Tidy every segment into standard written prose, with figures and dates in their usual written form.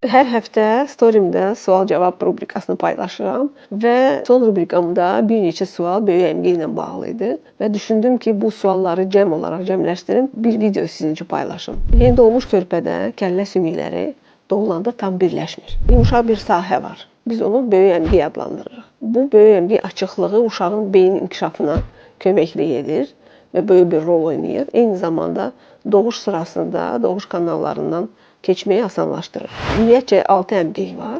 Hər həftə storimdə sual-cavab rubrikasını paylaşıram və son rubrikamda bir neçə sual böyük əmgə ilə bağlı idi və düşündüm ki, bu sualları cəm olaraq cəmləşdirim, bir video sizin üçün paylaşım. Yeni doğmuş körpədə kəllə sümükləri doğulanda tam birləşmir. Yumşaq bir sahə var. Biz onu böyük əmgik adlandırırıq. Bu böyük əmgik açıqlığı uşağın beyin inkişafına köməklik edir və böyük bir rol oynayır. Eyni zamanda doğuş sırasında doğuş kanallarından keçməyi asanlaşdırır. Ümumiyyətcə 6 əmgək var,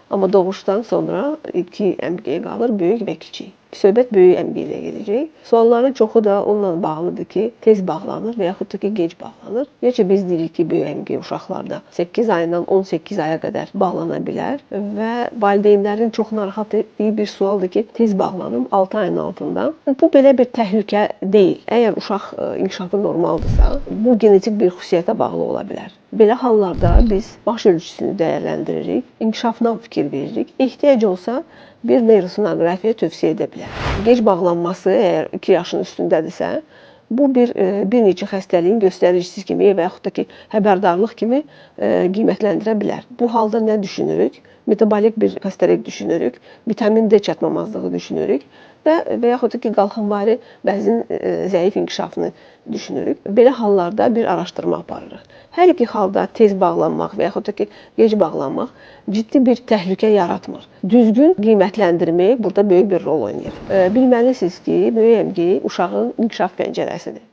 amma doğuşdan sonra 2 əmgək qalır, böyük və kiçik. Söhbət böyük əmgəklə gedəcək. Sualların çoxu da onunla bağlıdır ki, tez bağlanır və yaxud da ki, gec bağlanır. Ümumiyyətcə biz deyirik ki, böyük əmgək uşaqlarda 8 ayından 18 aya qədər bağlana bilər və valideynlərin çox narahat etdiyi bir sualdır ki, tez bağlanım 6 ayın altında. Bu belə bir təhlükə deyil. Əgər uşaq inkişafı normaldırsa, bu genetik bir xüsusiyyətə bağlı ola bilər. Belə hallarda biz baş ölçüsünü dəyərləndiririk, inkişafına fikir veririk. Ehtiyac olsa bir neyrosonoqrafiya tövsiyə edə bilər. Gec bağlanması əgər 2 yaşın üstündədirsə, bu bir neçə xəstəliyin göstəricisi kimi və yaxud da ki, xəbərdarlıq kimi qiymətləndirə bilər. Bu halda nə düşünürük? Metabolik bir xəstəlik düşünürük, vitamin D çatmamazlığı düşünürük və yaxud da ki, qalxanvari bəzin zəif inkişafını düşünürük. Belə hallarda bir araşdırma aparırıq. Hər iki halda tez bağlanmaq və yaxud da ki, gec bağlanmaq ciddi bir təhlükə yaratmır. Düzgün qiymətləndirmək burada böyük bir rol oynayır. Bilməlisiniz ki, böyük əmgək uşağın inkişaf pəncərəsidir.